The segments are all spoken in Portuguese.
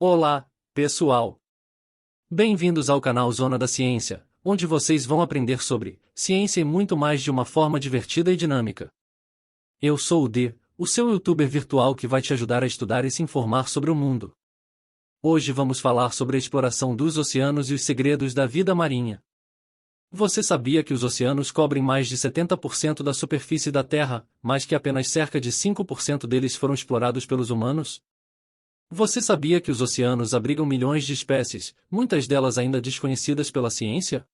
Olá, pessoal! Bem-vindos ao canal Zona da Ciência, onde vocês vão aprender sobre ciência e muito mais de uma forma divertida e dinâmica. Eu sou o D, o seu youtuber virtual que vai te ajudar a estudar e se informar sobre o mundo. Hoje vamos falar sobre a exploração dos oceanos e os segredos da vida marinha. Você sabia que os oceanos cobrem mais de 70% da superfície da Terra, mas que apenas cerca de 5% deles foram explorados pelos humanos? Você sabia que os oceanos abrigam milhões de espécies, muitas delas ainda desconhecidas pela ciência?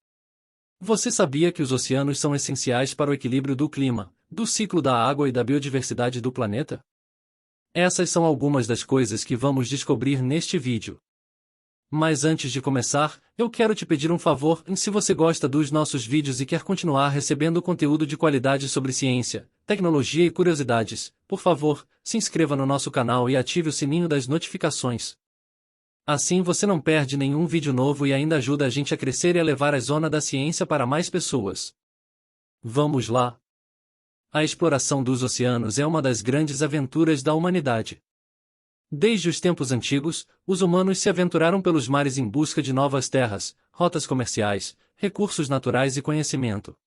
Você sabia que os oceanos são essenciais para o equilíbrio do clima, do ciclo da água e da biodiversidade do planeta? Essas são algumas das coisas que vamos descobrir neste vídeo. Mas antes de começar, eu quero te pedir um favor, se você gosta dos nossos vídeos e quer continuar recebendo conteúdo de qualidade sobre ciência, tecnologia e curiosidades, por favor, se inscreva no nosso canal e ative o sininho das notificações. Assim você não perde nenhum vídeo novo e ainda ajuda a gente a crescer e a levar a Zona da Ciência para mais pessoas. Vamos lá! A exploração dos oceanos é uma das grandes aventuras da humanidade. Desde os tempos antigos, os humanos se aventuraram pelos mares em busca de novas terras, rotas comerciais, recursos naturais e conhecimento.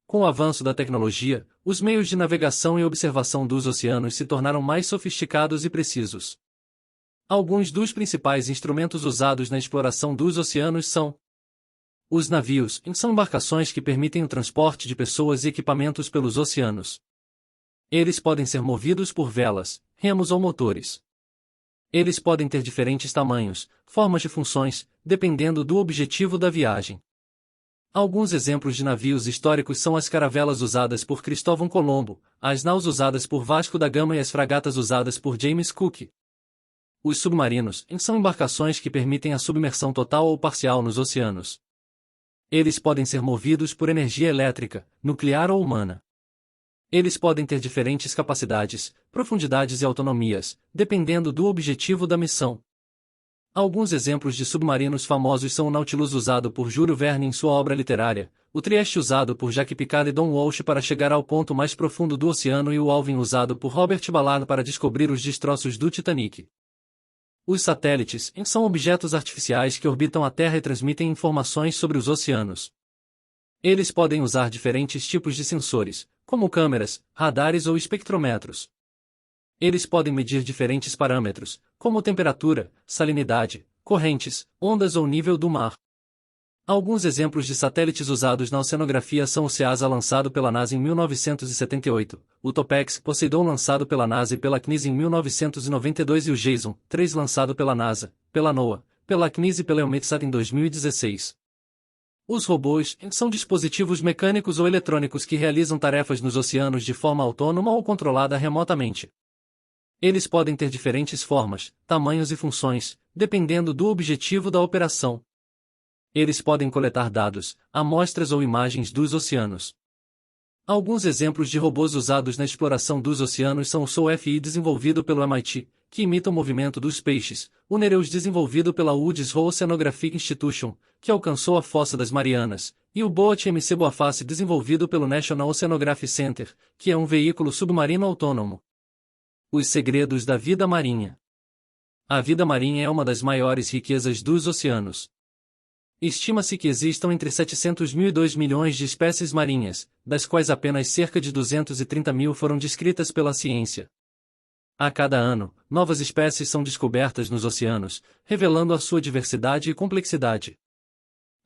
Com o avanço da tecnologia, os meios de navegação e observação dos oceanos se tornaram mais sofisticados e precisos. Alguns dos principais instrumentos usados na exploração dos oceanos são: os navios, são embarcações que permitem o transporte de pessoas e equipamentos pelos oceanos. Eles podem ser movidos por velas, remos ou motores. Eles podem ter diferentes tamanhos, formas e funções, dependendo do objetivo da viagem. Alguns exemplos de navios históricos são as caravelas usadas por Cristóvão Colombo, as naus usadas por Vasco da Gama e as fragatas usadas por James Cook. Os submarinos, são embarcações que permitem a submersão total ou parcial nos oceanos. Eles podem ser movidos por energia elétrica, nuclear ou humana. Eles podem ter diferentes capacidades, profundidades e autonomias, dependendo do objetivo da missão. Alguns exemplos de submarinos famosos são o Nautilus usado por Júlio Verne em sua obra literária, o Trieste usado por Jacques Piccard e Don Walsh para chegar ao ponto mais profundo do oceano e o Alvin usado por Robert Ballard para descobrir os destroços do Titanic. Os satélites, são objetos artificiais que orbitam a Terra e transmitem informações sobre os oceanos. Eles podem usar diferentes tipos de sensores, como câmeras, radares ou espectrômetros. Eles podem medir diferentes parâmetros, como temperatura, salinidade, correntes, ondas ou nível do mar. Alguns exemplos de satélites usados na oceanografia são o SEASA lançado pela NASA em 1978, o Topex Poseidon lançado pela NASA e pela CNIS em 1992 e o Jason 3 lançado pela NASA, pela NOAA, pela CNIS e pela EUMETSAT em 2016. Os robôs, são dispositivos mecânicos ou eletrônicos que realizam tarefas nos oceanos de forma autônoma ou controlada remotamente. Eles podem ter diferentes formas, tamanhos e funções, dependendo do objetivo da operação. Eles podem coletar dados, amostras ou imagens dos oceanos. Alguns exemplos de robôs usados na exploração dos oceanos são o SOFI desenvolvido pelo MIT, que imita o movimento dos peixes, o Nereus desenvolvido pela Woods Hole Oceanographic Institution, que alcançou a Fossa das Marianas, e o BOAT MC Boaface desenvolvido pelo National Oceanography Center, que é um veículo submarino autônomo. Os segredos da vida marinha. A vida marinha é uma das maiores riquezas dos oceanos. Estima-se que existam entre 700 mil e 2 milhões de espécies marinhas, das quais apenas cerca de 230 mil foram descritas pela ciência. A cada ano, novas espécies são descobertas nos oceanos, revelando a sua diversidade e complexidade.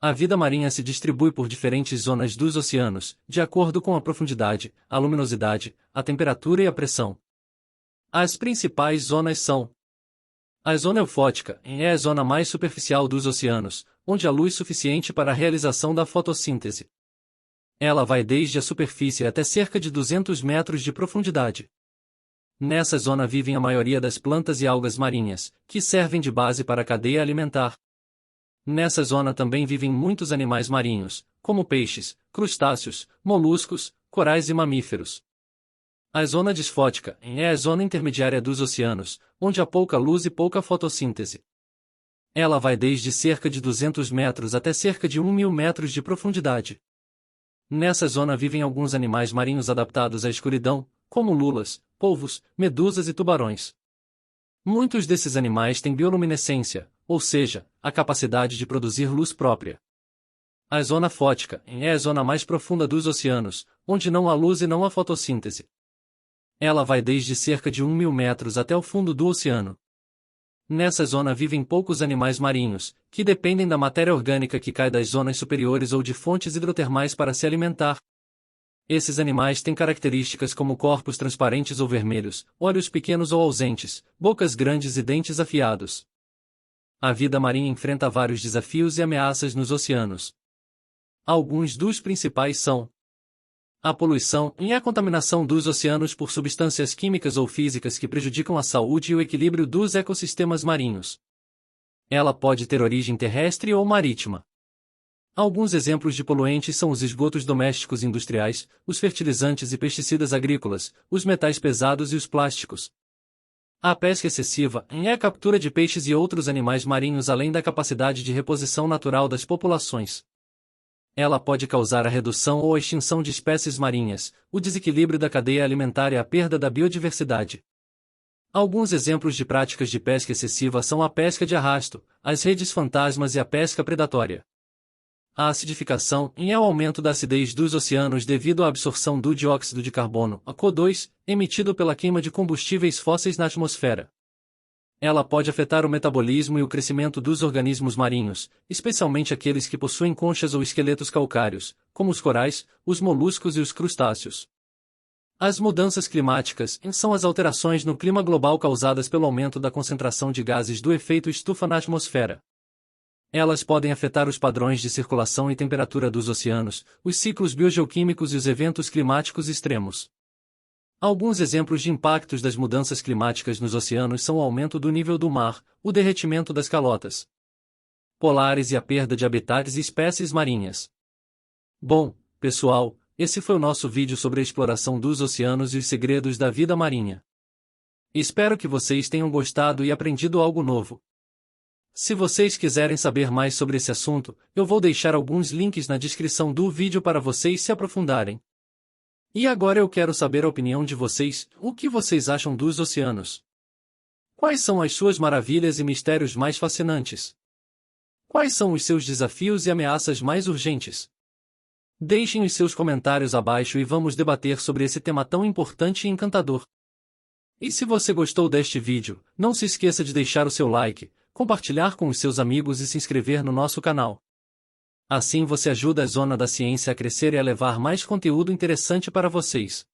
A vida marinha se distribui por diferentes zonas dos oceanos, de acordo com a profundidade, a luminosidade, a temperatura e a pressão. As principais zonas são: a zona eufótica, é a zona mais superficial dos oceanos, onde há luz suficiente para a realização da fotossíntese. Ela vai desde a superfície até cerca de 200 metros de profundidade. Nessa zona vivem a maioria das plantas e algas marinhas, que servem de base para a cadeia alimentar. Nessa zona também vivem muitos animais marinhos, como peixes, crustáceos, moluscos, corais e mamíferos. A zona disfótica é a zona intermediária dos oceanos, onde há pouca luz e pouca fotossíntese. Ela vai desde cerca de 200 metros até cerca de 1.000 metros de profundidade. Nessa zona vivem alguns animais marinhos adaptados à escuridão, como lulas, polvos, medusas e tubarões. Muitos desses animais têm bioluminescência, ou seja, a capacidade de produzir luz própria. A zona fótica é a zona mais profunda dos oceanos, onde não há luz e não há fotossíntese. Ela vai desde cerca de 1.000 metros até o fundo do oceano. Nessa zona vivem poucos animais marinhos, que dependem da matéria orgânica que cai das zonas superiores ou de fontes hidrotermais para se alimentar. Esses animais têm características como corpos transparentes ou vermelhos, olhos pequenos ou ausentes, bocas grandes e dentes afiados. A vida marinha enfrenta vários desafios e ameaças nos oceanos. Alguns dos principais são a poluição e a contaminação dos oceanos por substâncias químicas ou físicas que prejudicam a saúde e o equilíbrio dos ecossistemas marinhos. Ela pode ter origem terrestre ou marítima. Alguns exemplos de poluentes são os esgotos domésticos e industriais, os fertilizantes e pesticidas agrícolas, os metais pesados e os plásticos. A pesca excessiva é a captura de peixes e outros animais marinhos além da capacidade de reposição natural das populações. Ela pode causar a redução ou a extinção de espécies marinhas, o desequilíbrio da cadeia alimentar e a perda da biodiversidade. Alguns exemplos de práticas de pesca excessiva são a pesca de arrasto, as redes fantasmas e a pesca predatória. A acidificação é o aumento da acidez dos oceanos devido à absorção do dióxido de carbono, a CO2, emitido pela queima de combustíveis fósseis na atmosfera. Ela pode afetar o metabolismo e o crescimento dos organismos marinhos, especialmente aqueles que possuem conchas ou esqueletos calcários, como os corais, os moluscos e os crustáceos. As mudanças climáticas são as alterações no clima global causadas pelo aumento da concentração de gases do efeito estufa na atmosfera. Elas podem afetar os padrões de circulação e temperatura dos oceanos, os ciclos biogeoquímicos e os eventos climáticos extremos. Alguns exemplos de impactos das mudanças climáticas nos oceanos são o aumento do nível do mar, o derretimento das calotas polares e a perda de habitats e espécies marinhas. Bom, pessoal, esse foi o nosso vídeo sobre a exploração dos oceanos e os segredos da vida marinha. Espero que vocês tenham gostado e aprendido algo novo. Se vocês quiserem saber mais sobre esse assunto, eu vou deixar alguns links na descrição do vídeo para vocês se aprofundarem. E agora eu quero saber a opinião de vocês, o que vocês acham dos oceanos? Quais são as suas maravilhas e mistérios mais fascinantes? Quais são os seus desafios e ameaças mais urgentes? Deixem os seus comentários abaixo e vamos debater sobre esse tema tão importante e encantador. E se você gostou deste vídeo, não se esqueça de deixar o seu like, compartilhar com os seus amigos e se inscrever no nosso canal. Assim você ajuda a Zona da Ciência a crescer e a levar mais conteúdo interessante para vocês.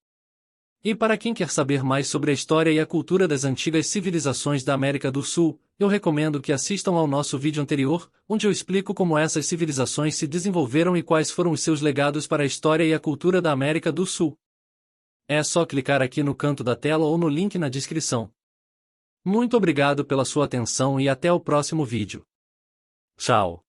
E para quem quer saber mais sobre a história e a cultura das antigas civilizações da América do Sul, eu recomendo que assistam ao nosso vídeo anterior, onde eu explico como essas civilizações se desenvolveram e quais foram os seus legados para a história e a cultura da América do Sul. É só clicar aqui no canto da tela ou no link na descrição. Muito obrigado pela sua atenção e até o próximo vídeo. Tchau!